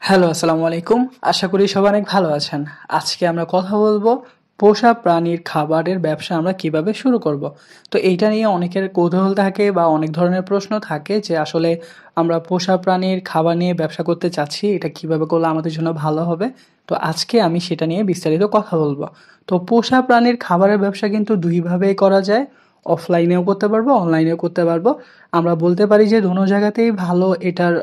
Hello, আসসালামু আলাইকুম। আশা করি সবাই অনেক ভালো আছেন। আজকে আমরা কথা বলবো পোষা প্রাণীর খাবারের ব্যবসা আমরা কিভাবে শুরু করব। তো এইটা নিয়ে অনেকের কৌতূহল থাকে বা অনেক ধরনের প্রশ্ন থাকে যে আসলে আমরা পোষা প্রাণীর খাবার নিয়ে ব্যবসা করতে চাচ্ছি, এটা কিভাবে করলে আমাদের জন্য ভালো হবে। তো আজকে আমি সেটা নিয়ে বিস্তারিত কথা বলবো। তো পোষা প্রাণীর খাবারের ব্যবসা কিন্তু ২ ভাবেই করা যায়। অফলাইনেও করতে পারবো, অনলাইনেও করতে পারবো। আমরা বলতে পারি যে দোনো জায়গাতেই ভালো এটার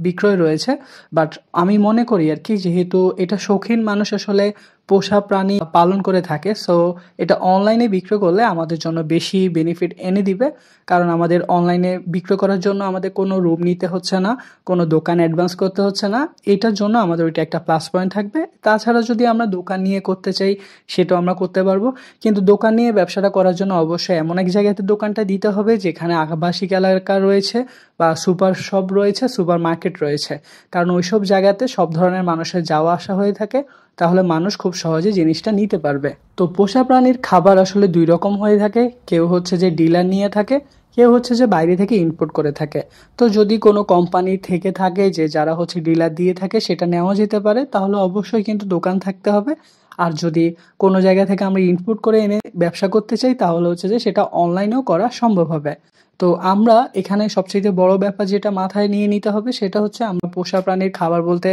বিক্রয় রয়েছে। বাট আমি মনে করি আরকি যেহেতু এটা শৌখিন মানুষ আসলে পোষা প্রাণী পালন করে থাকে। সো এটা অনলাইনে বিক্রি করলে আমাদের জন্য বেশি বেনিফিট এনে দিবে। কারণ আমাদের অনলাইনে বিক্রয় করার জন্য আমাদের কোনো রুম নিতে হচ্ছে না, কোনো দোকান অ্যাডভান্স করতে হচ্ছে না। এটার জন্য আমাদের ওইটা একটা প্লাস পয়েন্ট থাকবে। তাছাড়া যদি আমরা দোকান নিয়ে করতে চাই সেটাও আমরা করতে পারবো। কিন্তু দোকান নিয়ে ব্যবসাটা করার জন্য অবশ্যই এমন এক জায়গাতে দোকানটা দিতে হবে যেখানে আবাসিক এলাকা রয়েছে বা সুপার শপ রয়েছে, সুপার মার্কেট রয়েছে। কারণ ওইসব জায়গাতে সব ধরনের মানুষের যাওয়া আসা হয়ে থাকে, তাহলে মানুষ খুব সহজে জিনিসটা নিতে পারবে। তো পোষা প্রাণীর খাবার আসলে ২ রকম হয়ে থাকে। কেউ হচ্ছে যে ডিলার নিয়ে থাকে, কেউ হচ্ছে যে বাইরে থেকে ইম্পোর্ট করে থাকে। তো যদি কোনো কোম্পানি থেকে থাকে যে যারা হচ্ছে ডিলার দিয়ে থাকে সেটা নেওয়া যেতে পারে, তাহলে অবশ্যই কিন্তু দোকান থাকতে হবে। আর যদি কোনো জায়গা থেকে আমরা ইনপুট করে এনে ব্যবসা করতে চাই তাহলে হচ্ছে যে সেটা অনলাইনেও করা সম্ভব হবে। তো আমরা এখানে সবচাইতে বড় ব্যাপার যেটা মাথায় নিয়ে নিতে হবে সেটা হচ্ছে আমরা পোষা প্রাণীর খাবার বলতে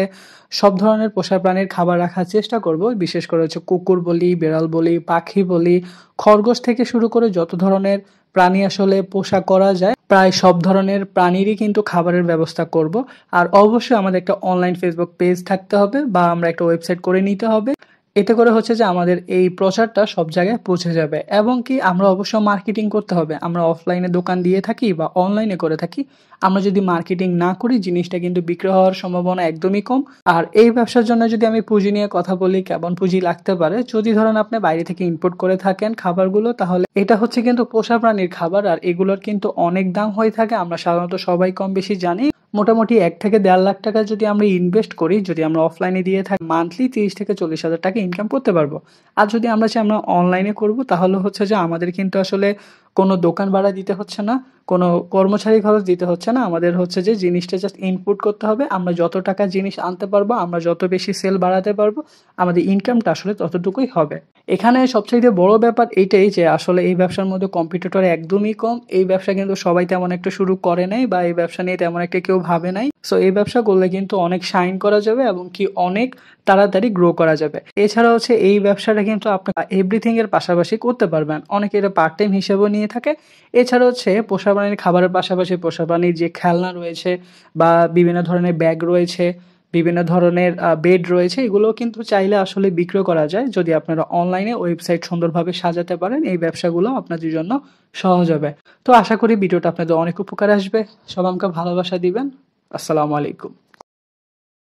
সব ধরনের পোষা প্রাণীর খাবার রাখার চেষ্টা করব। বিশেষ করে হচ্ছে কুকুর বলি, বিড়াল বলি, পাখি বলি, খরগোশ থেকে শুরু করে যত ধরনের প্রাণী আসলে পোষা করা যায় প্রায় সব ধরনের প্রাণীরই কিন্তু খাবারের ব্যবস্থা করব। আর অবশ্যই আমাদের একটা অনলাইন ফেসবুক পেজ থাকতে হবে বা আমরা একটা ওয়েবসাইট করে নিতে হবে। এতে করে হচ্ছে যে আমাদের এই প্রচারটা সব জায়গায় পৌঁছে যাবে এবং কি আমরা অবশ্য মার্কেটিং করতে হবে। আমরা অফলাইনে দোকান দিয়ে থাকি বা অনলাইনে করে থাকি। আমরা যদি মার্কেটিং না করি জিনিসটা কিন্তু বিক্রি হওয়ার সম্ভাবনা একদমই কম। আর এই ব্যবসার জন্য যদি আমি পুঁজি নিয়ে কথা বলি, কেমন পুঁজি লাগতে পারে? যদি ধরেন আপনি বাইরে থেকে ইম্পোর্ট করে থাকেন খাবারগুলো, তাহলে এটা হচ্ছে কিন্তু পোষা প্রাণীর খাবার আর এগুলোর কিন্তু অনেক দাম হয়ে থাকে। আমরা সাধারণত সবাই কম বেশি জানি। মোটামুটি ১ থেকে ১.৫ লাখ টাকা যদি আমরা ইনভেস্ট করি, যদি আমরা অফলাইনে দিয়ে থাকি মান্থলি ৩০ থেকে ৪০ হাজার টাকা ইনকাম করতে পারবো। আর যদি আমরা চাই আমরা অনলাইনে করব তাহলে হচ্ছে যে আমাদের কিন্তু আসলে কোনো দোকান ভাড়া দিতে হচ্ছে না, কোনো কর্মচারী খরচ দিতে হচ্ছে না। আমাদের হচ্ছে যে জিনিসটা জাস্ট ইনপুট করতে হবে। আমরা যত টাকা জিনিস আনতে পারবো, আমরা যত বেশি সেল বাড়াতে পারবো, আমাদের ইনকামটা আসলে ততটুকুই হবে। এখানে সবচাইতে বড় ব্যাপার এইটাই যে আসলে এই ব্যবসার মধ্যে কম্পিটিটর একদমই কম। এই ব্যবসা কিন্তু সবাই তেমন একটা শুরু করে নাই বা এই ব্যবসা নিয়ে তেমন একটা কেউ ভাবে নাই। সো এই ব্যবসা করলে কিন্তু অনেক শাইন করা যাবে এবং কি অনেক তাড়াতাড়ি গ্রো করা যাবে। এছাড়া হচ্ছে এই ব্যবসাটা কিন্তু আপনি এভরিথিং এর পাশাপাশি করতে পারবেন। অনেকে এটা পার্ট টাইম হিসেবেও নিয়ে থাকে। এছাড়া হচ্ছে পোষা প্রাণীর খাবারের পাশাপাশি পোষা প্রাণীর যে খেলনা রয়েছে বা বিভিন্ন ধরনের ব্যাগ রয়েছে, বিভিন্ন ধরনের বেড রয়েছে, এগুলোও কিন্তু চাইলে আসলে বিক্রয় করা যায়। যদি আপনারা অনলাইনে ওয়েবসাইট সুন্দরভাবে সাজাতে পারেন, এই ব্যবসাগুলো আপনাদের জন্য সহজ হবে। তো আশা করি ভিডিওটা আপনাদের অনেক উপকারে আসবে। সবাই আমাকে ভালোবাসা দিবেন। আসসালামু আলাইকুম।